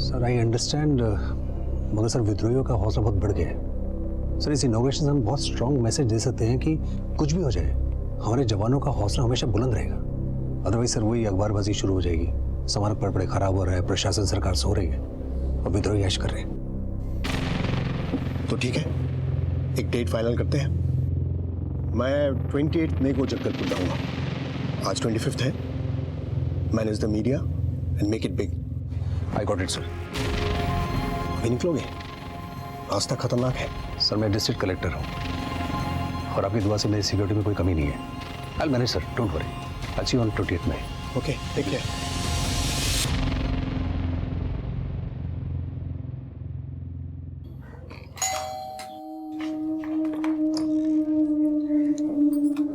Sir I understand, मगर sir विद्रोहियों का हौसला बहुत बढ़ गया है। सर इस इनॉग्रेशन से हम बहुत स्ट्रॉन्ग मैसेज दे सकते हैं कि कुछ भी हो जाए हमारे जवानों का हौसला हमेशा बुलंद रहेगा। अदरवाइज सर वही अखबारबाजी शुरू हो जाएगी, सामान पड़ पड़े खराब हो रहा है, प्रशासन सरकार सो रही है और विद्रोही ऐश कर रहे हैं। तो ठीक है, एक डेट फाइनल करते हैं। मैं 28 मई को जगदलपुर जाऊंगा। आज 25 है। Manage the media and make it big. I got it sir. अभी निकलोगे? रास्ता खतरनाक है। सर मैं डिस्ट्रिक्ट कलेक्टर हूँ और आपकी दुआ से मेरी सिक्योरिटी में कोई कमी नहीं है। I manage sir, don't worry. I'll see you on 28th May. Okay, take care.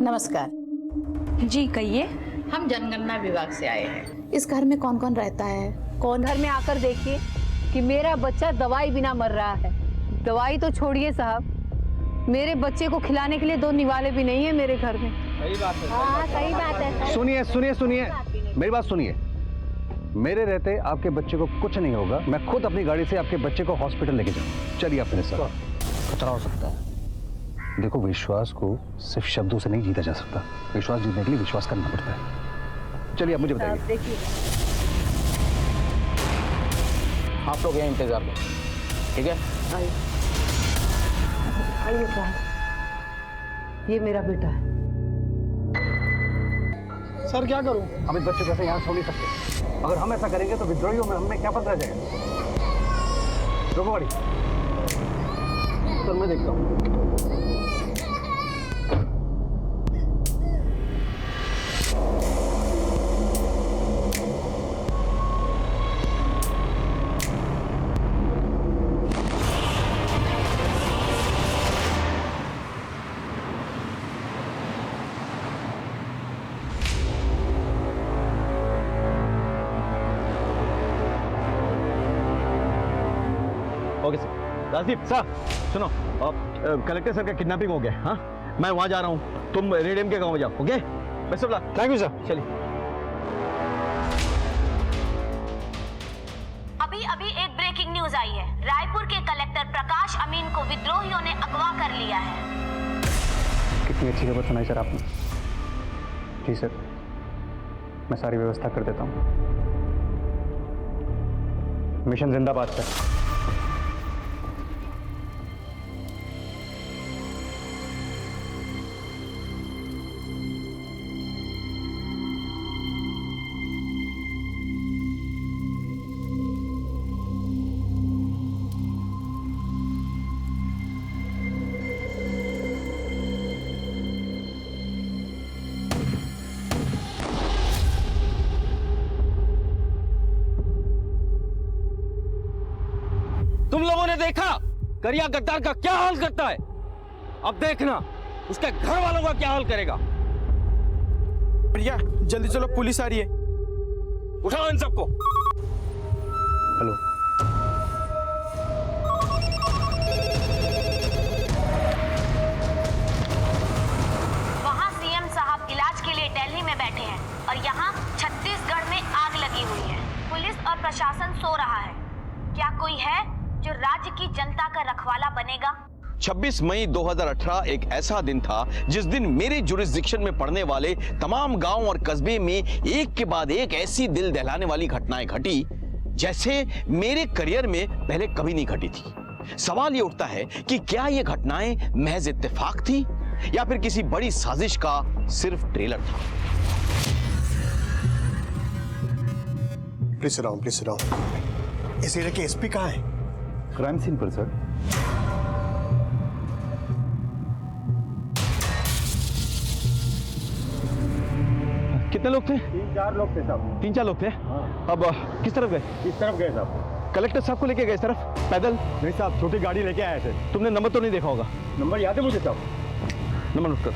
नमस्कार जी कहिए। हम जनगणना विभाग से आए हैं। इस घर में कौन कौन रहता है? कौन? घर में आकर देखिए कि मेरा बच्चा दवाई बिना मर रहा है। दवाई तो छोड़िए साहब, मेरे बच्चे को खिलाने के लिए 2 निवाले भी नहीं है मेरे घर में। सही बात है। हाँ सही बात है। सुनिए सुनिए सुनिए, मेरी बात सुनिए। मेरे रहते आपके बच्चे को कुछ नहीं होगा। मैं खुद अपनी गाड़ी से आपके बच्चे को हॉस्पिटल लेके जाऊँ। चलिए आप मेरे साथ। खतरा हो सकता है। देखो, विश्वास को सिर्फ शब्दों से नहीं जीता जा सकता। विश्वास जीतने के लिए विश्वास करना पड़ता है। चलिए आप मुझे बताइए। देखिए आप लोग यहाँ इंतजार करो, ठीक है? आइए साहब, ये मेरा बेटा है। सर क्या करूं? हम इस बच्चे को ऐसे यहाँ छोड़ नहीं सकते। अगर हम ऐसा करेंगे तो विद्रोहियों में हमें क्या पता रह जाएगा। रोको गाड़ी। सर मैं देखता हूँ। Okay sir. राजीव सर सुनो, कलेक्टर सर का किडनैपिंग हो गया। हाँ, मैं वहां जा रहा हूँ, तुम रेडियम के गांव में जाओ। Okay, best of luck. Thank you sir. चलिए। अभी एक ब्रेकिंग न्यूज आई है। रायपुर के कलेक्टर प्रकाश अमीन को विद्रोहियों ने अगवा कर लिया है। कितनी अच्छी खबर सुनाई सर आपने। जी सर, मैं सारी व्यवस्था कर देता हूँ। मिशन जिंदाबाद सर। तुम लोगों ने देखा करिया गद्दार का क्या हाल करता है। अब देखना उसके घर वालों का क्या हाल करेगा। भैया जल्दी चलो, पुलिस आ रही है। उठाओ इन सबको। हेलो, वहाँ सीएम साहब इलाज के लिए दिल्ली में बैठे हैं और यहाँ छत्तीसगढ़ में आग लगी हुई है। पुलिस और प्रशासन सो रहा है। क्या कोई है जो राज्य की जनता का रखवाला बनेगा? 26 मई 2018 एक ऐसा दिन था जिस दिन मेरे जुरिस्डिक्शन में पड़ने वाले तमाम गांव और कस्बे में एक के बाद एक ऐसी दिल दहलाने वाली घटनाएं घटी जैसे मेरे करियर में पहले कभी नहीं घटी थी। सवाल ये उठता है कि क्या ये घटनाएं महज इत्तेफाक थी या फिर किसी बड़ी साजिश का सिर्फ ट्रेलर था। Please sit down, please sit down. इस एरिया के एसपी कहाँ है? क्राइम सीन पर सर। कितने लोग थे? 3-4 लोग थे साहब। 3-4 लोग थे। हाँ। अब किस तरफ गए? इस तरफ गए साहब। कलेक्टर साहब को लेके गए इस तरफ पैदल? नहीं साहब, छोटी गाड़ी लेके आए थे। तुमने नंबर तो नहीं देखा होगा? नंबर याद है मुझे साहब। नंबर नोट कर।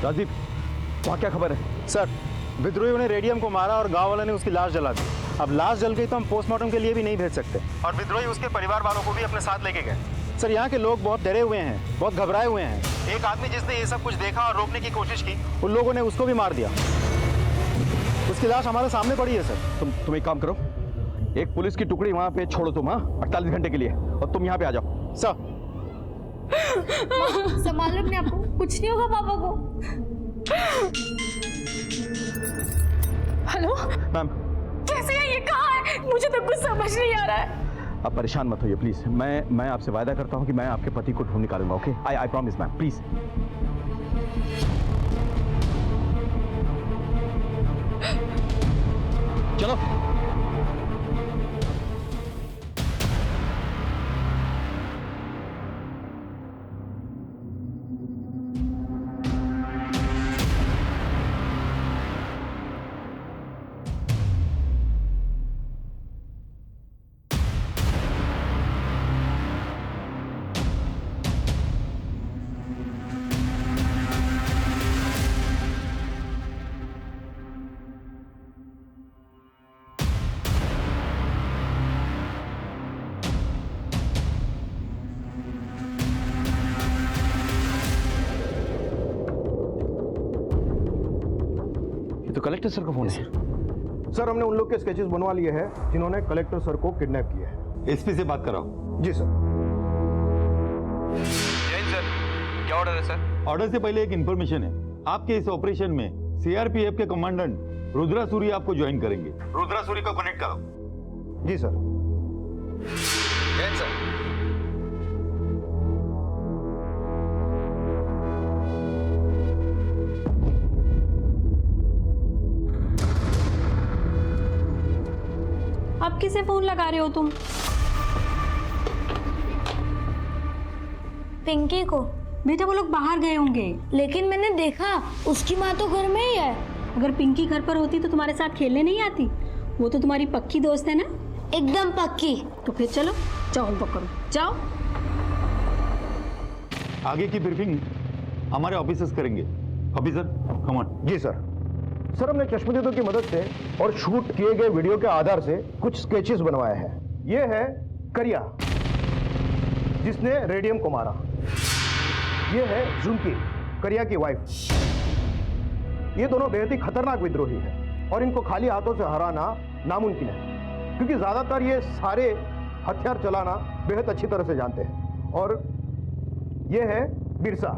राजीव, वहाँ क्या खबर है? सर, विद्रोहियों ने रेडियम को मारा और गांव वालों ने उसकी लाश जला दी। अब लाश जल गई तो हम पोस्टमार्टम के लिए भी नहीं भेज सकते और विद्रोही उसके परिवार वालों को भी अपने साथ लेके गए। सर, यहाँ के लोग बहुत डरे हुए हैं, बहुत घबराए हुए हैं। एक आदमी जिसने ये सब कुछ देखा और रोकने की कोशिश की, उन लोगों ने उसको भी मार दिया। उसकी लाश हमारे सामने पड़ी है सर। तुम एक काम करो, एक पुलिस की टुकड़ी वहां पे छोड़ो तुम, हाँ, 48 घंटे के लिए, और तुम यहाँ पे आ जाओ। सर संभाल लो अपने आप को, कुछ नहीं होगा पापा को। हेलो मैम, कैसे है, ये कहाँ है? मुझे तो कुछ समझ नहीं आ रहा है। आप परेशान मत होइए प्लीज। मैं आपसे वादा करता हूँ कि मैं आपके पति को ढूंढ निकालूंगा। Okay, I promise ma'am, please. चलो। तो कलेक्टर सर का फोन है। सर हमने उन लोग के स्केचेस बनवा लिए हैं जिन्होंने कलेक्टर सर को किडनैप किया है। एसपी से बात कराओ। जी सर। सर, क्या ऑर्डर है सर? ऑर्डर से पहले एक इंफॉर्मेशन है। आपके इस ऑपरेशन में सीआरपीएफ के कमांडेंट रुद्रा सूरी आपको ज्वाइन करेंगे। रुद्रा सूरी को कनेक्ट करो। जी सर। सर, अब किसे फोन लगा रहे हो तुम? पिंकी को। बेटा वो लोग बाहर गए होंगे। लेकिन मैंने देखा उसकी माँ तो घर में ही है। अगर पिंकी घर पर होती तो तुम्हारे साथ खेलने नहीं आती? वो तो तुम्हारी पक्की दोस्त है ना? एकदम पक्की। तो फिर चलो, जाओ होमवर्क करो, जाओ। आगे की ब्रीफिंग हमारे ऑफिसर्स करेंगे। Officer come on. जी सर। सर हमने चश्मदीदों की मदद से और शूट किए गए वीडियो के आधार से कुछ स्केचेस बनवाए हैं। ये है करिया जिसने रेडियम को मारा। ये है झुमकी, करिया की वाइफ। ये दोनों बेहद ही खतरनाक विद्रोही हैं और इनको खाली हाथों से हराना नामुमकिन है, क्योंकि ज्यादातर ये सारे हथियार चलाना बेहद अच्छी तरह से जानते हैं। और ये है बिरसा,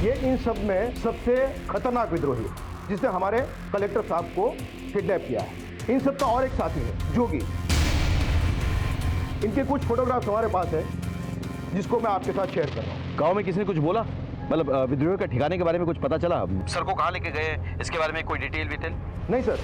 ये इन सब में सबसे खतरनाक विद्रोही है जिसने हमारे कलेक्टर साहब को किडनैप किया है। इन सब का और एक साथी है जोगी। इनके कुछ फोटोग्राफ्स हमारे पास है जिसको मैं आपके साथ शेयर कर रहा हूँ। गांव में किसी ने कुछ बोला, मतलब विद्रोहियों के ठिकाने के बारे में कुछ पता चला? सर को कहाँ लेके गए, इसके बारे में कोई डिटेल विटेल? नहीं सर,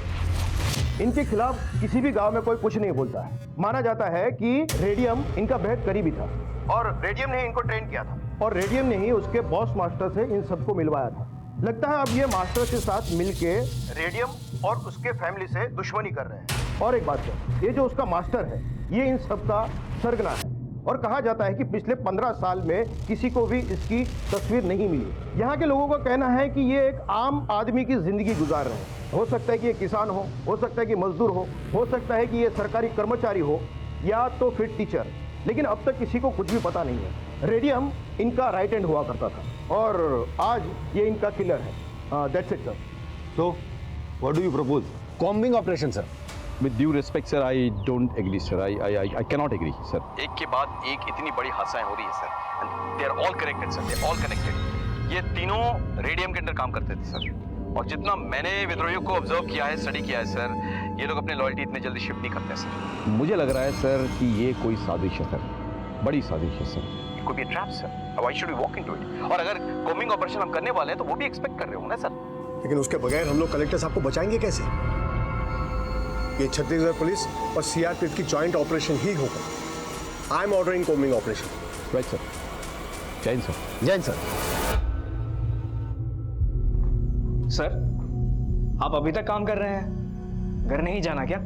इनके खिलाफ किसी भी गांव में कोई कुछ नहीं बोलता है। माना जाता है कि रेडियम इनका बेहद करीबी था और रेडियम ने इनको ट्रेन किया था और रेडियम ने ही उसके बॉस मास्टर से इन सबको मिलवाया था। लगता है अब ये मास्टर के साथ मिलके रेडियम और उसके फैमिली से दुश्मनी कर रहे हैं। और एक बात है, ये जो उसका मास्टर है ये इन सब का सरगना है और कहा जाता है कि पिछले 15 साल में किसी को भी इसकी तस्वीर नहीं मिली। यहाँ के लोगों का कहना है कि ये एक आम आदमी की जिंदगी गुजार रहे हैं। हो सकता है कि ये किसान हो सकता है कि मजदूर हो सकता है कि ये सरकारी कर्मचारी हो या तो फिर टीचर, लेकिन अब तक किसी को कुछ भी पता नहीं है। रेडियम इनका राइट हैंड हुआ करता था और आज ये इनका किलर है। That's it sir. So what do you propose? Combing operation sir. With due respect sir, I don't agree sir, I can not agree sir. एक के बाद एक इतनी बड़ी हादसाएं हो रही है sir, and they are all connected sir, they are all connected. ये तीनों रेडियम के अंडर काम करते थे सर, और जितना मैंने विद्रोहियों को ऑब्जर्व किया है, स्टडी किया है सर, ये लोग अपने लॉयल्टी इतने जल्दी शिफ्ट नहीं करते सर। मुझे लग रहा है सर कि ये कोई साजिश है सर, बड़ी साजिश है sir. It could be a trap sir. Why should we walk into it? और अगर कॉम्बिंग ऑपरेशन हम करने वाले हैं तो वो भी एक्सपेक्ट कर रहे होंगे ना सर। लेकिन उसके बगैर हम लोग कलेक्टर साहब को बचाएंगे कैसे? ये छत्तीसगढ़ पुलिस और सीआरपीएफ की जॉइंट ऑपरेशन ही होगा। I am ordering combing operation. Right sir. Jain sir. Jain sir. Sir, आप अभी तक काम कर रहे हैं, घर नहीं जाना क्या?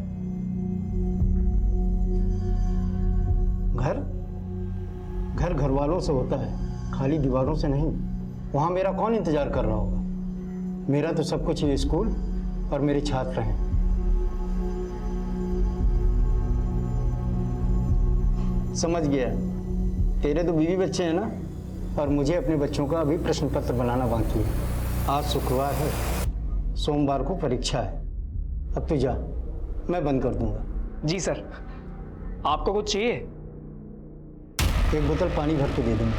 घर घर वालों से होता है, खाली दीवारों से नहीं। वहाँ मेरा कौन इंतजार कर रहा होगा? मेरा तो सब कुछ ये स्कूल और मेरे छात्र हैं। समझ गया। तेरे तो बीवी बच्चे हैं ना, और मुझे अपने बच्चों का अभी प्रश्न पत्र बनाना बाकी है। आज शुक्रवार है, सोमवार को परीक्षा है। अब तू जा, मैं बंद कर दूंगा। जी सर। आपको कुछ चाहिए? एक बोतल पानी भर के दे दूंगा।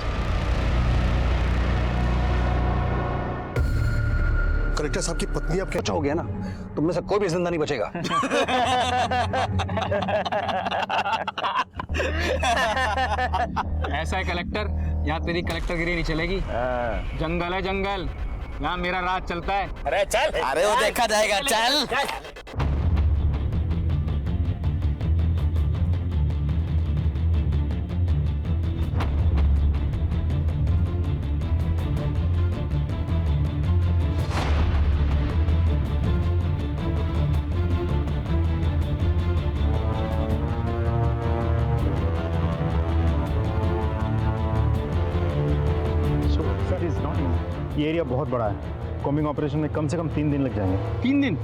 कलेक्टर साहब की पत्नी अब अच्छा हो गया ना, तुम में से कोई भी जिंदा नहीं बचेगा। ऐसा है कलेक्टर, यहाँ तेरी कलेक्टरगिरी नहीं चलेगी। जंगल है जंगल, यहाँ मेरा राज चलता है। अरे चल, अरे वो देखा जाएगा, चल। ये एरिया बहुत बड़ा है, कॉम्बिंग ऑपरेशन में कम से कम 3 दिन लग जाएंगे। 3 दिन?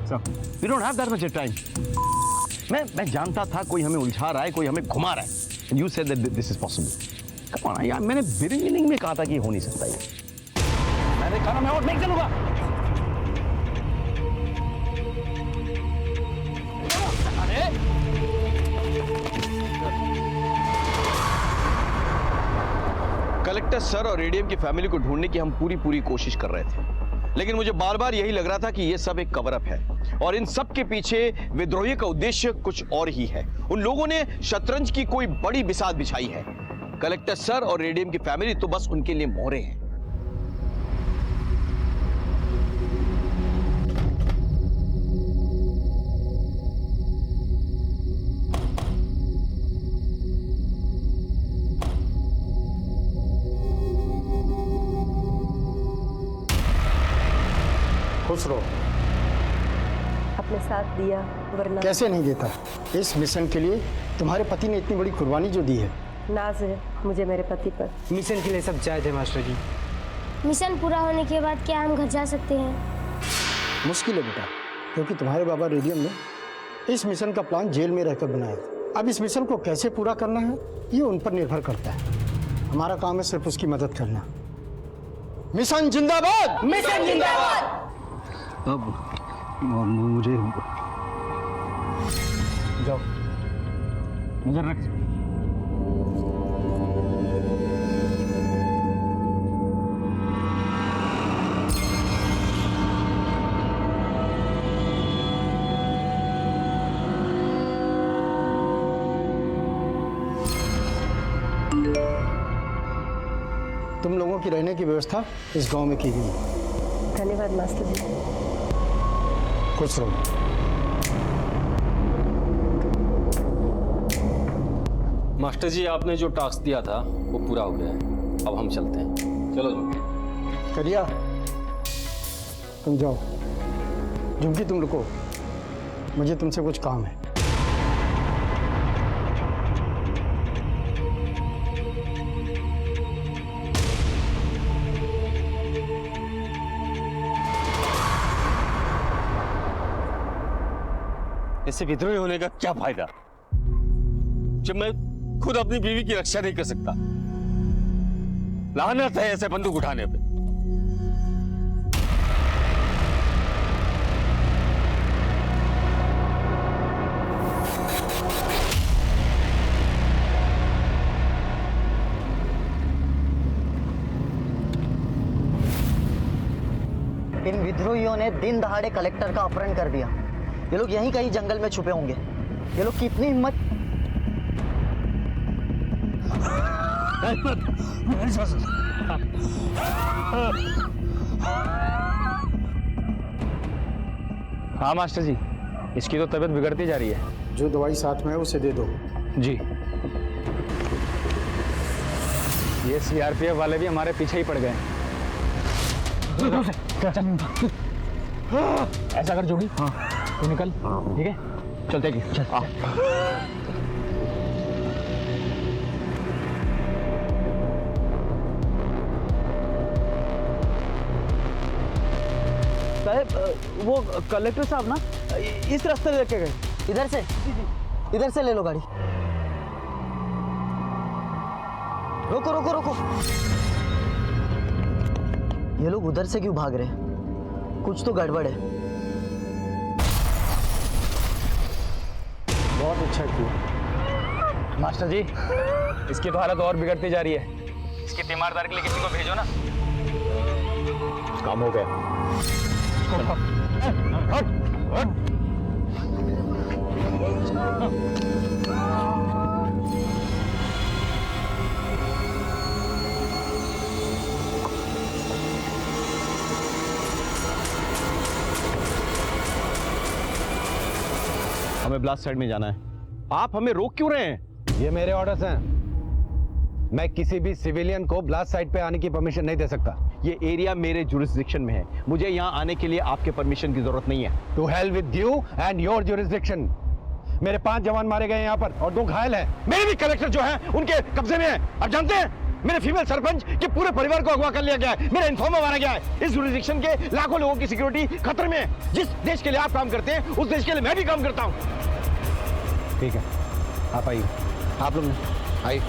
We don't have that much time. मैं जानता था कोई हमें उलझा रहा है, कोई हमें घुमा रहा है। You said that this is possible. Come on यार, मैंने बिगिनिंग में कहा था कि हो नहीं सकता ये। मैंने कहा मैं और नहीं चलूंगा। कलेक्टर सर और रेडियम की फैमिली को ढूंढने की हम पूरी कोशिश कर रहे थे, लेकिन मुझे बार बार यही लग रहा था कि यह सब एक कवर अप है और इन सब के पीछे विद्रोही का उद्देश्य कुछ और ही है। उन लोगों ने शतरंज की कोई बड़ी बिसात बिछाई है। कलेक्टर सर और रेडियम की फैमिली तो बस उनके लिए मोहरे हैं। खुश रहो। अपने साथ दिया वरना कैसे नहीं देता? इस मिशन के लिए तुम्हारे पति ने इतनी बड़ी कुर्बानी जो दी है। नाज है मुझे मेरे पति पर। मिशन के लिए सब जायज है मास्टर जी। मिशन पूरा होने के बाद क्या हम घर जा सकते हैं? मुश्किल है बेटा, क्योंकि तुम्हारे बाबा रेडियम ने इस मिशन का प्लान जेल में रहकर बनाया था। अब इस मिशन को कैसे पूरा करना है ये उन पर निर्भर करता है। हमारा काम है सिर्फ उसकी मदद करना। मिशन जिंदाबाद! मिशन जिंदाबाद! अब मुझे जाओ, नजर रख। तुम लोगों की रहने की व्यवस्था इस गांव में की गई है। धन्यवाद मास्टर जी। खुश रहो। मास्टर जी, आपने जो टास्क दिया था वो पूरा हो गया है। अब हम चलते हैं। चलो झुमकी। करिया, तुम जाओ। झुमकी तुम रुको, मुझे तुमसे कुछ काम है। इससे विद्रोही होने का क्या फायदा जब मैं खुद अपनी बीवी की रक्षा नहीं कर सकता? लानत है ऐसे बंदूक उठाने पे। इन विद्रोहियों ने दिन दहाड़े कलेक्टर का अपहरण कर दिया। ये लोग यहीं कहीं जंगल में छुपे होंगे। ये लोग की इतनी हिम्मत। हाँ मास्टर जी, इसकी तो तबीयत बिगड़ती जा रही है। जो दवाई साथ में है उसे दे दो। जी। ये सीआरपीएफ वाले भी हमारे पीछे ही पड़ गए। ऐसा कर जोगी, हाँ तू निकल, ठीक है? चलते कि चल। साहब, वो कलेक्टर साहब ना इस रास्ते लेके गए। इधर से ले लो गाड़ी। रोको रोको रोको। ये लोग उधर से क्यों भाग रहे हैं? कुछ तो गड़बड़ है। बहुत अच्छा किया। मास्टर जी, इसकी तो हालत और बिगड़ती जा रही है। इसकी तीमारदार के लिए किसी को भेजो ना। काम हो गया। हट, हट। हमें ब्लास्ट साइड में जाना है। आप हमें रोक क्यों रहे हैं? ये मेरे ऑर्डर्स हैं। मैं किसी भी सिविलियन को ब्लास्ट साइट पे आने की परमिशन नहीं दे सकता। ये एरिया मेरे जुरिस्डिक्शन में है। मुझे यहाँ आने के लिए आपके परमिशन की जरूरत नहीं है। To hell with you and your jurisdiction. मेरे 5 जवान मारे गए यहाँ पर और 2 घायल हैं। मेरे भी कलेक्टर जो है उनके कब्जे में है। आप जानते हैं मेरे फीमेल सरपंच के पूरे परिवार को अगवा कर लिया गया है। मेरा इन्फॉर्मर मारा गया है। इस जुरिस्डिक्शन के लाखों लोगों की सिक्योरिटी खतरे में है। जिस देश के लिए आप काम करते हैं उस देश के लिए मैं भी काम करता हूँ। ठीक है, आप आइए। आप लोग आइए।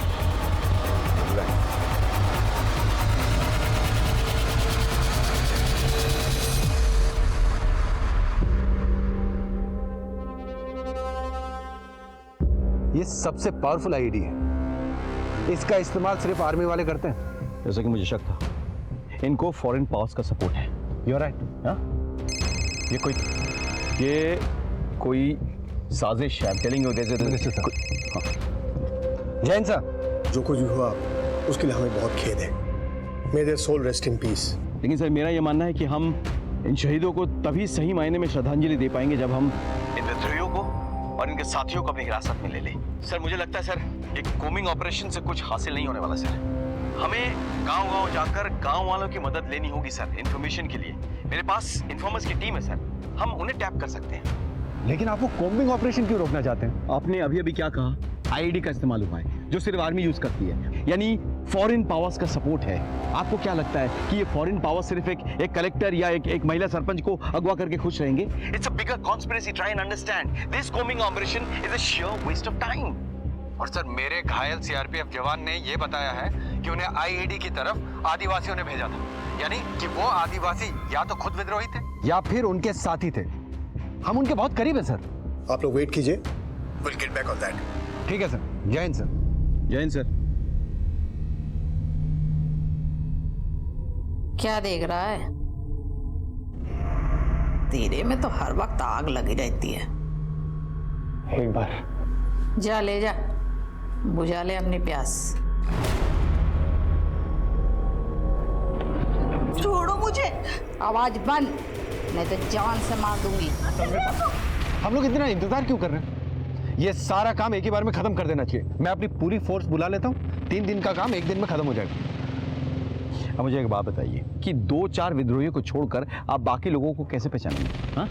ये सबसे पावरफुल आईडी है। इसका इस्तेमाल सिर्फ आर्मी वाले करते हैं। जैसा कि मुझे शक था, इनको फॉरेन पावर्स का सपोर्ट है। You are right. ये कोई साजिश है। टेलिंग यू जैन सर, जो कुछ भी हुआ उसके लिए हमें बहुत खेद है। May their soul rest in peace. लेकिन सर मेरा यह मानना है कि हम इन शहीदों को तभी सही मायने में श्रद्धांजलि दे पाएंगे जब हम इन विद्रोहियों को और इनके साथियों को अपनी हिरासत में ले लें। सर मुझे लगता है सर एक कोमिंग ऑपरेशन से कुछ हासिल नहीं होने वाला सर। हमें गांव-गांव जाकर गांव वालों की मदद लेनी होगी सर इंफॉर्मेशन के लिए। मेरे पास इन्फॉर्मर्स की टीम है सर, हम उन्हें टैप कर सकते हैं। लेकिन आप वो कॉम्बिंग ऑपरेशन क्यों रोकना चाहते हैं? आपने अभी अभी क्या कहा? आईडी का इस्तेमाल हुआ है जो सिर्फ आर्मी यूज करती है, यानी फॉरेन पावर्स का सपोर्ट है। आपको क्या लगता है कि ये फॉरेन पावर्स सिर्फ एक कलेक्टर या एक महिला सरपंच को अगवा करके खुश रहेंगे? It's a bigger conspiracy. Try and understand this combing operation is a sheer waste of time। और सर मेरे घायल सीआरपीएफ जवान ने ये बताया है कि उन्हें आईईडी की तरफ आदिवासियों ने भेजा था, यानी कि वो आदिवासी या तो खुद विद्रोही थे या फिर उनके साथी थे। हम उनके बहुत करीब है सर। आप लोग वेट कीजिए, will get back on that. ठीक है सर। जय हिंद सर। जय हिंद सर। क्या देख रहा है? तेरे में तो हर वक्त आग लगी रहती है। एक बार जा ले जा, बुझा ले अपनी प्यास। छोड़ो मुझे। आवाज बंद, नहीं तो जान से मार दूंगी। हम लोग इतना इंतजार क्यों कर रहे हैं? ये सारा काम एक ही बार में खत्म कर देना चाहिए। मैं अपनी पूरी फोर्स बुला लेता हूँ। 3 दिन का काम 1 दिन में खत्म हो जाएगा। अब मुझे एक बात बताइए कि 2-4 विद्रोहियों को छोड़कर आप बाकी लोगों को कैसे पहचानेंगे? हाँ,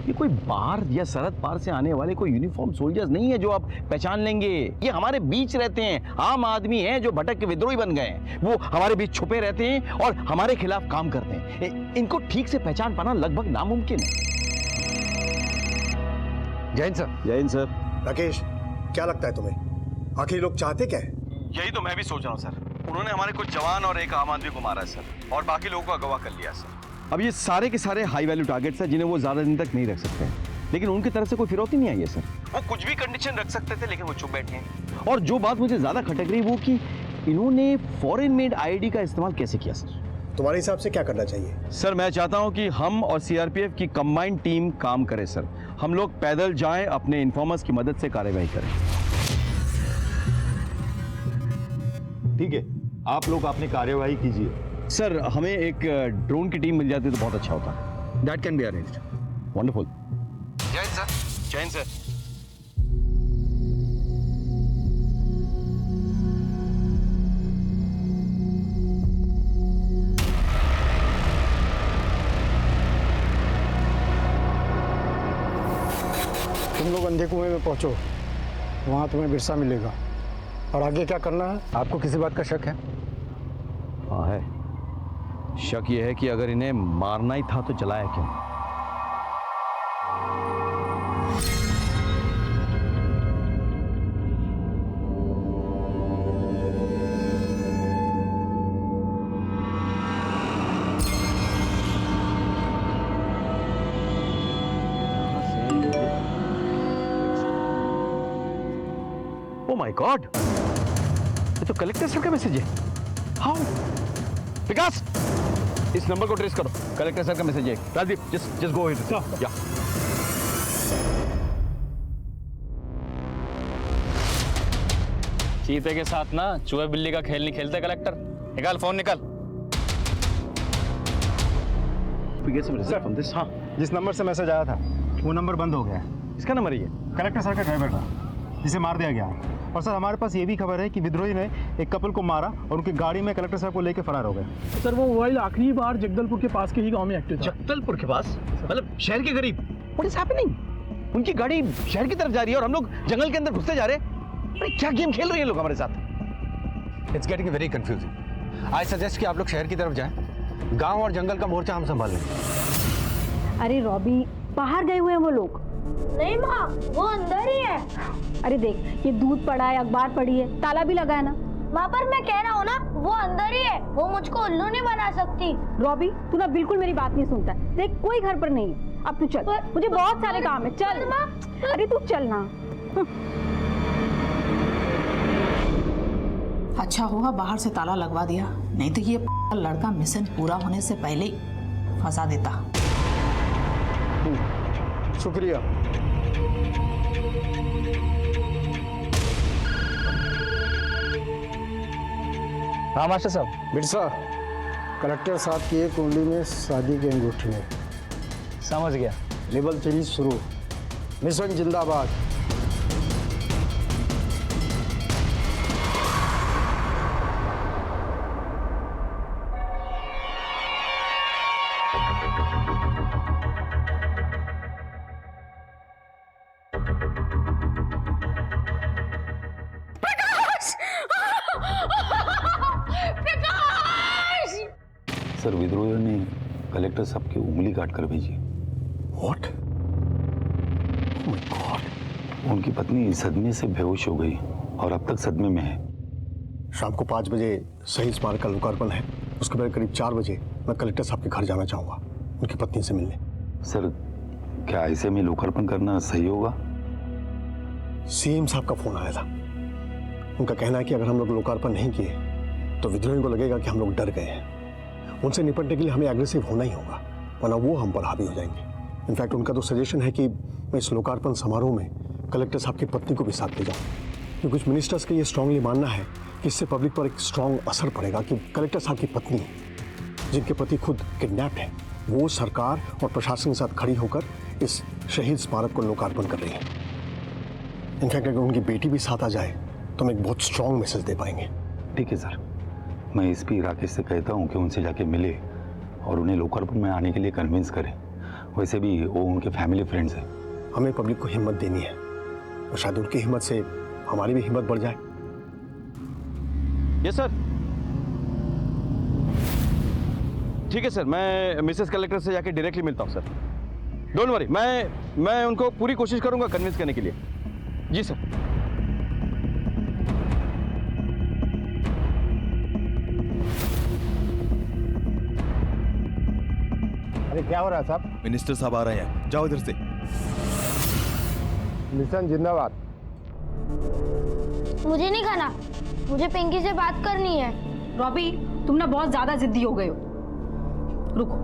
ये कोई बाहर या सरहद पार से आने वाले कोई यूनिफॉर्म सोल्जर्स नहीं है जो आप पहचान लेंगे। ये हमारे बीच रहते हैं, आम आदमी हैं जो भटक के विद्रोही बन गए हैं। वो हमारे बीच छुपे रहते हैं और हमारे खिलाफ काम करते हैं। इनको ठीक से पहचान पाना लगभग नामुमकिन है। जय हिंद सर। जय हिंद सर। राकेश, क्या लगता है तुम्हें आखिर लोग चाहते क्या है? यही तो मैं भी सोच रहा हूँ सर। उन्होंने हमारे कुछ जवान और एक आम आदमी को मारा है सर, और बाकी लोगों को अगवा कर लिया सर। अब ये सारे के सारे हाई वैल्यू टारगेट्स हैं जिन्हें वो ज्यादा दिन तक नहीं रख सकते, लेकिन उनकी तरफ से कोई फिरौती नहीं आई है सर। वो कुछ भी कंडीशन रख सकते थे लेकिन वो चुप बैठे हैं। और जो बात मुझे ज्यादा खटक रही वो कि इन्होंने फॉरेन मेड आईडी का इस्तेमाल कैसे किया सर? तुम्हारे हिसाब से क्या करना चाहिए? सर मैं चाहता हूं कि हम और सीआरपीएफ की कंबाइंड टीम काम करे सर। हम लोग पैदल जाएं, अपने इन्फॉर्मर्स की मदद से कार्रवाई करें। ठीक है, आप लोग अपनी कार्यवाही कीजिए। सर हमें एक ड्रोन की टीम मिल जाती तो बहुत अच्छा होता। That can be arranged. Wonderful. जय हिंद सर। जय हिंद सर। तुम लोग अंधे कुएं में पहुंचो, वहां तुम्हें बिरसा मिलेगा। और आगे क्या करना है? आपको किसी बात का शक है? हाँ है। शक ये है कि अगर इन्हें मारना ही था तो जलाया क्यों? ओ माय गॉड, ये तो कलेक्टर सर का मैसेज है। हाउ? विकास, इस नंबर को ट्रेस करो, कलेक्टर सर का मैसेज है। Rajdeep, just go ahead. या चीते के साथ ना चूहे बिल्ली का खेल नहीं खेलते कलेक्टर। निकाल फोन, निकाल। हाँ, जिस नंबर से मैसेज आया था वो नंबर बंद हो गया है। इसका नंबर ही है? कलेक्टर सर का ड्राइवर था, जिसे मार दिया गया है। और सर हमारे पास ये भी खबर है कि विद्रोही ने एक कपल को मारा और उनकी गाड़ी में कलेक्टर साहब को लेकर फरार हो गए। सर वो मोबाइल आखिरी बार जगदलपुर के पास के ही गांव में एक्टिव था। जगदलपुर के पास? मतलब शहर के करीब? What is happening? उनकी गाड़ी शहर की तरफ जा रही है और हम लोग जंगल के अंदर घुसते जा रहे हैं। अरे क्या गेम खेल रहे हैं लोग हमारे साथ? It's getting very confusing. I suggest कि आप लोग शहर की तरफ जाएं। गांव और जंगल का मोर्चा हम संभाल लेंगे। अरे रॉबी, बाहर गए हुए हैं वो लोग। नहीं माँ, वो अंदर ही है। अरे देख, ये दूध पड़ा है, अखबार पड़ी है, ताला भी लगा है ना। माँ पर मैं कह रहा हूँ ना, वो अंदर ही है। वो मुझको उल्लू नहीं बना सकती। रॉबी, तू ना बिल्कुल मेरी बात नहीं सुनता। देख, कोई घर पर नहीं है। अब तू चल, मुझे बहुत सारे काम है। चल माँ। अरे तू चल ना। अच्छा हुआ बाहर से ताला लगवा दिया, नहीं तो ये लड़का मिशन पूरा होने से पहले ही फंसा देता। शुक्रिया। हाँ मास्टर साहब। बिरसा, कलेक्टर साहब की एक उंगली में शादी की अंगूठी है। समझ गया। लेवल 3 शुरू। मिशन जिंदाबाद। सर विद्रोहियों ने कलेक्टर साहब की उंगली काट कर भेजी। What? Oh my God! उनकी पत्नी सदमे से बेहोश हो गई और अब तक सदमे में है। शाम को 5 बजे शहीद स्मारक का लोकार्पण है। उसके बाद करीब 4 बजे मैं कलेक्टर साहब के घर जाना चाहूँगा उनकी पत्नी से मिलने। सर क्या ऐसे में लोकार्पण करना सही होगा? सीएम साहब का फोन आया था। उनका कहना है कि अगर हम लोग लोकार्पण नहीं किए तो विद्रोहियों को लगेगा कि हम लोग डर गए हैं। उनसे निपटने के लिए हमें एग्रेसिव होना ही होगा, वरना वो हम पर हावी हो जाएंगे। इनफैक्ट उनका तो सजेशन है कि मैं इस लोकार्पण समारोह में कलेक्टर साहब की पत्नी को भी साथ ले जाऊँ, क्योंकि कुछ मिनिस्टर्स का ये स्ट्रांगली मानना है कि इससे पब्लिक पर एक स्ट्रांग असर पड़ेगा कि कलेक्टर साहब की पत्नी, जिनके पति खुद किडनैप्ड है, वो सरकार और प्रशासन के साथ खड़ी होकर इस शहीद स्मारक को लोकार्पण कर रही है। इनफैक्ट अगर उनकी बेटी भी साथ आ जाए तो हम एक बहुत स्ट्रांग मैसेज दे पाएंगे। ठीक है सर, मैं एसपी राकेश से कहता हूँ कि उनसे जाके मिले और उन्हें लोकार्पण में आने के लिए कन्विंस करें। वैसे भी वो उनके फैमिली फ्रेंड्स हैं। हमें पब्लिक को हिम्मत देनी है और शायद उनकी हिम्मत से हमारी भी हिम्मत बढ़ जाए। Yes sir. ठीक है सर, मैं मिसेस कलेक्टर से जाके डायरेक्टली मिलता हूँ सर। डोंट वरी, मैं उनको पूरी कोशिश करूंगा कन्विंस करने के लिए। जी सर। अरे क्या हो रहा है साहब? मिनिस्टर साहब आ रहे हैं, जाओ इधर से। मिशन जिंदाबाद। मुझे नहीं खाना, मुझे पिंकी से बात करनी है। रॉबी, तुम ना बहुत ज्यादा जिद्दी हो गए हो। रुको।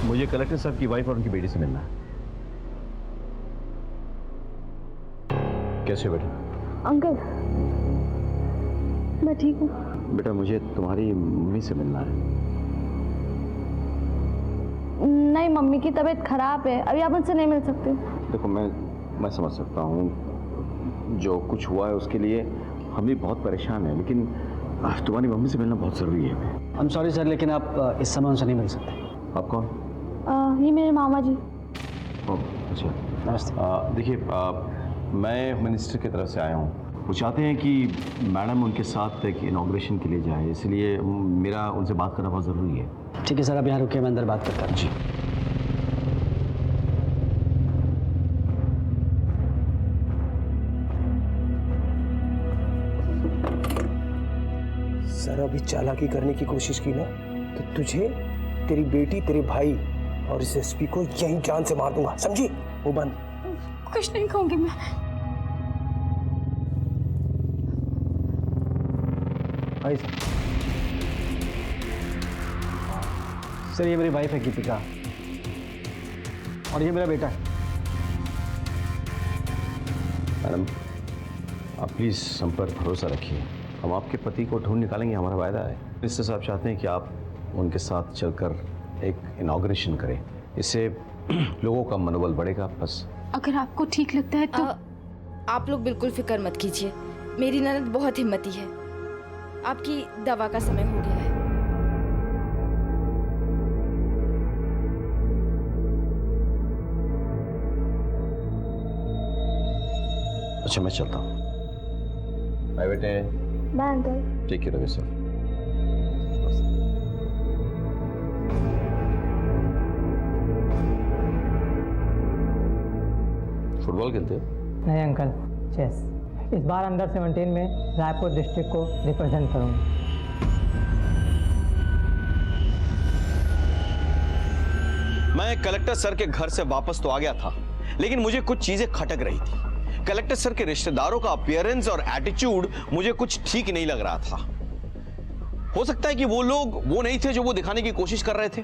मुझे कलेक्टर साहब की वाइफ और उनकी बेटी से मिलना है। कैसे हो बेटा? अंकल, मैं ठीक हूँ। बेटा मुझे तुम्हारी मम्मी से मिलना है। नहीं, मम्मी की तबीयत खराब है, अभी आप उनसे नहीं मिल सकते। देखो मैं समझ सकता हूँ, जो कुछ हुआ है उसके लिए हम भी बहुत परेशान हैं, लेकिन तुम्हारी मम्मी से मिलना बहुत ज़रूरी है। आई एम सॉरी सर, लेकिन आप इस समय उनसे नहीं मिल सकते। आप कौन? ये मेरे मामा जी। अच्छा, नमस्ते। देखिए, मैं होम मिनिस्टर की तरफ से आया हूँ। वो चाहते हैं कि मैडम उनके साथ एक इनॉग्रेशन के लिए जाए, इसलिए मेरा उनसे बात करना बहुत ज़रूरी है। ठीक है सर, आप यहाँ रुकिए, मैं अंदर बात करता हूँ। जी। जरा भी चालाकी करने की कोशिश की ना तो तुझे, तेरी बेटी, तेरे भाई और इस एसपी को यहीं जान से मार दूंगा, समझी? वो बंद। कुछ नहीं कहूंगी मैं। भाई सर, ये मेरी वाइफ है गीतिका और ये मेरा बेटा है। मैडम, आप प्लीज हम पर भरोसा रखिए, हम आपके पति को ढूंढ निकालेंगे, हमारा वायदा है। मिनिस्टर साहब चाहते हैं कि आप उनके साथ चलकर एक इनॉग्रेशन करें, इससे लोगों का मनोबल बढ़ेगा। बस अगर आपको ठीक लगता है तो आप लोग बिल्कुल फिक्र मत कीजिए, मेरी ननद बहुत हिम्मती है। आपकी दवा का समय हो गया है। अच्छा, मैं चलता हूँ। बाय बेटे। Bye uncle. Take care of yourself. Football खेलते हो? नहीं अंकल, चेस। इस बार अंडर 17 में रायपुर डिस्ट्रिक्ट को रिप्रेजेंट करूंगा। मैं कलेक्टर सर के घर से वापस तो आ गया था, लेकिन मुझे कुछ चीजें खटक रही थी। कलेक्टर सर के रिश्तेदारों का अपीयरेंस और एटीट्यूड मुझे कुछ ठीक नहीं लग रहा था। हो सकता है कि वो लोग वो नहीं थे जो वो दिखाने की कोशिश कर रहे थे।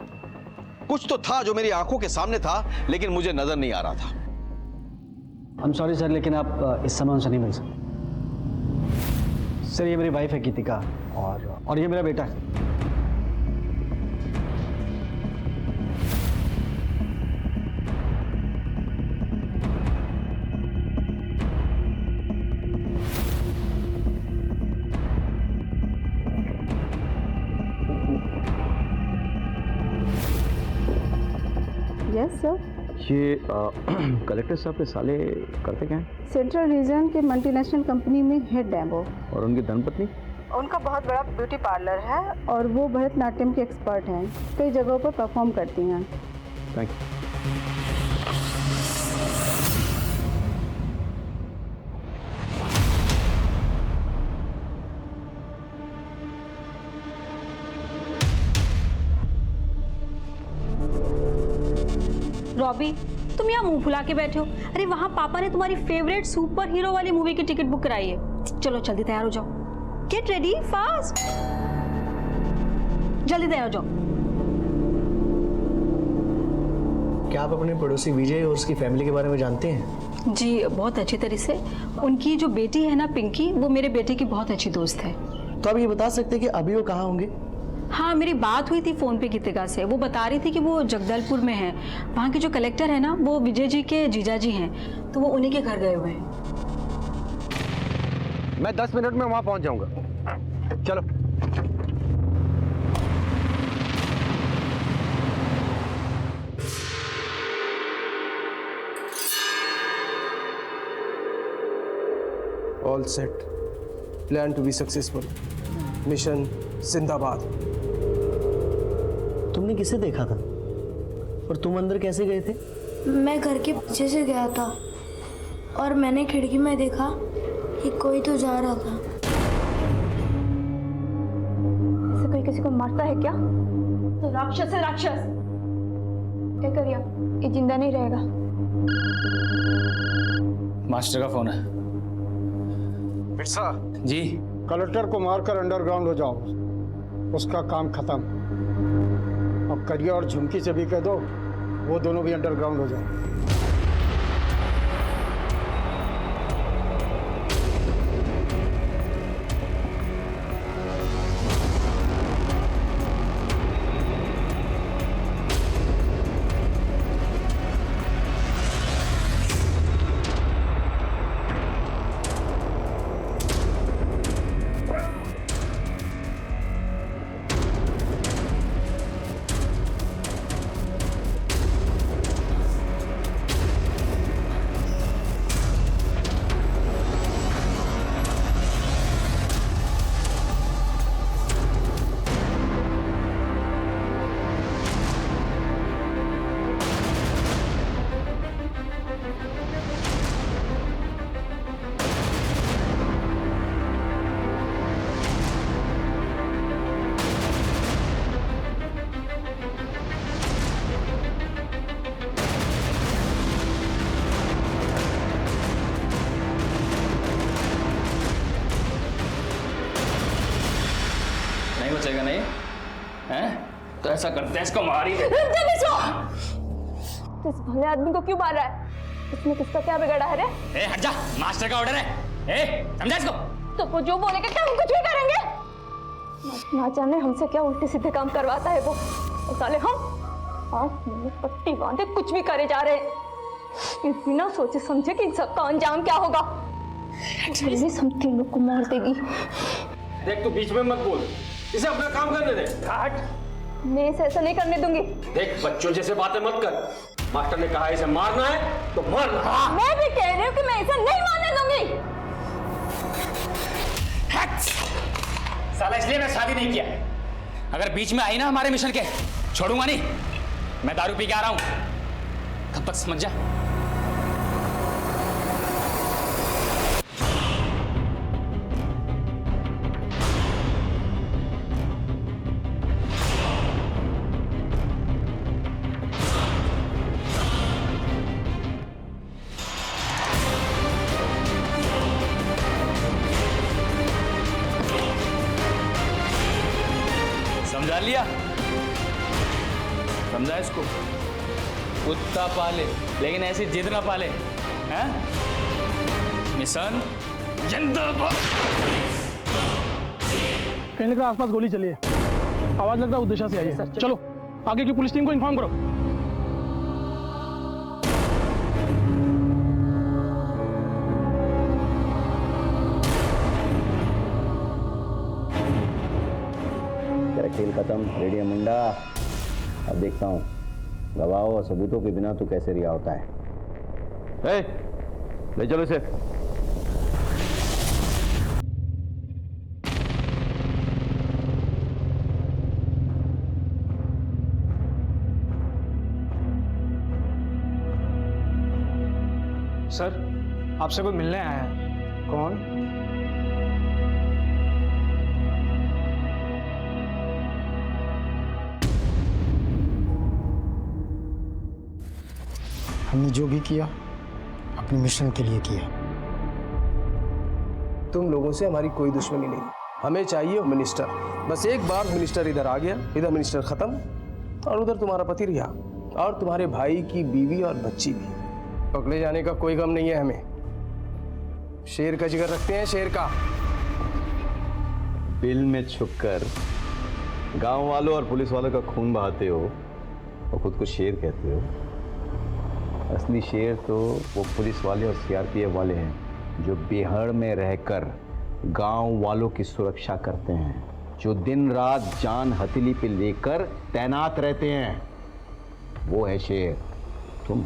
कुछ तो था जो मेरी आंखों के सामने था, लेकिन मुझे नजर नहीं आ रहा था। I'm sorry सर, लेकिन आप इस समय उनसे नहीं मिल सकते। सर, ये मेरी वाइफ है गीतिका और ये मेरा बेटा है। Yes sir. ये कलेक्टर साहब के साले करते क्या हैं? सेंट्रल रीजन के मल्टीनेशनल कंपनी में हेड है वो। और उनकी धर्मपत्नी? उनका बहुत बड़ा ब्यूटी पार्लर है और वो भरतनाट्यम के एक्सपर्ट हैं, कई जगहों पर परफॉर्म करती हैं। Thank you. रॉबी, तुम यहाँ मुंह फुला के बैठे हो। अरे वहाँ पापा ने तुम्हारी फेवरेट सुपर हीरो वाली मूवी की टिकट बुक कराई है। चलो जल्दी तैयार हो जाओ। गेट रेडी फास्ट, जल्दी तैयार हो जाओ। क्या आप अपने पड़ोसी विजय और उसकी फैमिली के बारे में जानते हैं? जी बहुत अच्छी तरह से। उनकी जो बेटी है ना पिंकी, वो मेरे बेटे की बहुत अच्छी दोस्त है। तो आप ये बता सकते हैं कि अभी वो कहाँ होंगे? हाँ, मेरी बात हुई थी फोन पे गीतिका से। वो बता रही थी कि वो जगदलपुर में है। वहाँ के जो कलेक्टर है ना, वो विजय जी के जीजा जी हैं, तो वो उन्हीं के घर गए हुए हैं। मैं 10 मिनट में वहां पहुंच जाऊंगा। चलो। All set, plan to be successful, mission जिंदाबाद। तुमने किसे देखा था और तुम अंदर कैसे गए थे? मैं घर के पीछे से गया था और मैंने खिड़की में देखा कि कोई तो जा रहा था। ऐसे कोई किसी को मारता है क्या? तो राक्षस है, राक्षस। क्या करिए, ये जिंदा नहीं रहेगा। मास्टर का फोन है। बिरसा जी। कलेक्टर को मारकर अंडरग्राउंड हो जाओ, उसका काम खत्म। अब करिया और झुमकी से भी कह दो, वो दोनों भी अंडरग्राउंड हो जाए। ऐसा करते हैं, इसको मार ही दे। तो इस भले आदमी को क्यों मार रहा है? इसने किसका क्या बिगाड़ा है रे? ए हट जा, मास्टर का ऑर्डर है। ए समझा इसको? तो वो जो बोलेगा क्या हम कुछ भी करेंगे? ना जाने हमसे क्या उल्टे सीधे काम करवाता है वो। और साले हम आँख में पट्टी बांधे कुछ भी करे जा रहे हैं, बिना सोचे समझे कि इन सबका अंजाम क्या होगा। पुलिस हम तीनों को मार देगी। देख तू बीच में मत बोल, इसे अपना काम करने दे। हट। मैं इसे ऐसा नहीं करने दूंगी। देख बच्चों जैसे बातें मत कर, मास्टर ने कहा इसे मारना है तो मारना। हाँ। मैं भी कह रही हूँ कि मैं इसे नहीं मारने दूंगी। साला इसलिए मैं शादी नहीं किया, अगर बीच में आई ना हमारे मिशन के, छोड़ूंगा नहीं। मैं दारू पी के आ रहा हूं, तब तक समझ जा। समझा लिया? समझा इसको? कुत्ता पाले लेकिन ऐसी जिद ना पाले, हैं? मिशन जिंदाबाद। कहने का आसपास गोली चली है, आवाज लगता है उद्देश्य से आई है। चलो आगे की पुलिस टीम को इन्फॉर्म करो। खेल खत्म, रेडियम मुंडा। अब देखता हूँ गवाहों और सबूतों के बिना तू कैसे रिहा होता है। ले चलो इसे। सर आपसे कोई मिलने आया है। कौन? हमने जो भी किया अपने मिशन के लिए किया। तुम लोगों से हमारी कोई दुश्मनी नहीं, हमें चाहिए मिनिस्टर। बस एक बार मिनिस्टर इधर आ गया, इधर मिनिस्टर खत्म, और उधर तुम्हारा पति रिहा, और तुम्हारे भाई की बीवी और बच्ची भी। पकड़े जाने का कोई गम नहीं है हमें। शेर का जिगर रखते हैं, शेर का। बिल में छुपकर गांव वालों और पुलिस वालों का खून बहाते हो और खुद को शेर कहते हो। असली शेर तो वो पुलिस वाले और सीआरपीएफ वाले हैं जो बिहार में रहकर गांव वालों की सुरक्षा करते हैं, जो दिन रात जान हथेली पे लेकर तैनात रहते हैं। वो है शेर। तुम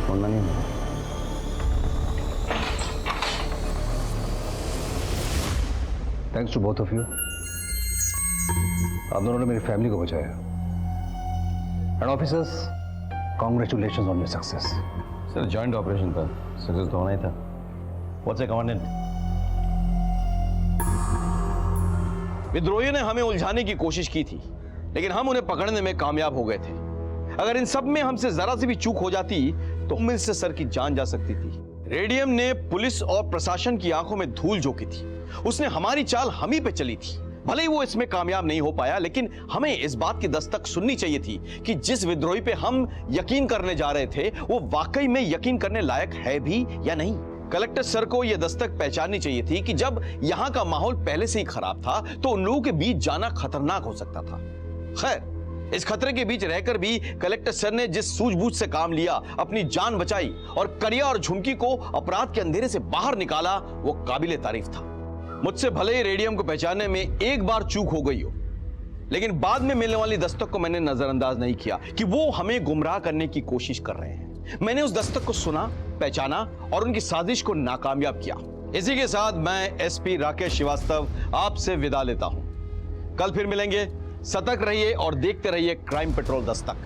सुनना नहीं है। Thanks to both of you. आप दोनों ने मेरी फैमिली को बचाया। And officers, congratulations on your success. Sir joint operation था, सक्सेस तो होना ही था। What's a commandant? विद्रोहियों ने हमें उलझाने की कोशिश की थी, लेकिन हम उन्हें पकड़ने में कामयाब हो गए थे। अगर इन सब में हमसे जरा सी भी चूक हो जाती तो मिल से सर की जान जा सकती थी। रेडियम ने पुलिस और प्रशासन की आंखों में धूल झोंकी थी। उसने हमारी चाल हम ही पे चली थी। भले ही वो इसमें कामयाब नहीं हो पाया, लेकिन हमें इस बात की दस्तक सुननी चाहिए थी कि जिस विद्रोही पे हम यकीन करने जा रहे थे वो वाकई में यकीन करने लायक है भी या नहीं। कलेक्टर सर को यह दस्तक पहचाननी चाहिए थी कि जब यहां का माहौल पहले से ही खराब था तो उन लोगों के बीच जाना खतरनाक हो सकता था। खैर, इस खतरे के बीच रहकर भी कलेक्टर सर ने जिस सूझबूझ से काम लिया, अपनी जान बचाई और करिया और झुमकी को अपराध के अंधेरे से बाहर निकाला, वो काबिले तारीफ था। मुझसे भले ही रेडियम को पहचानने में एक बार चूक हो गई हो, लेकिन बाद में मिलने वाली दस्तक को मैंने नजरअंदाज नहीं किया कि वो हमें गुमराह करने की कोशिश कर रहे हैं। मैंने उस दस्तक को सुना, पहचाना और उनकी साजिश को नाकामयाब किया। इसी के साथ मैं एसपी राकेश श्रीवास्तव आपसे विदा लेता हूं। कल फिर मिलेंगे। सतर्क रहिए और देखते रहिए क्राइम पेट्रोल दस्तक।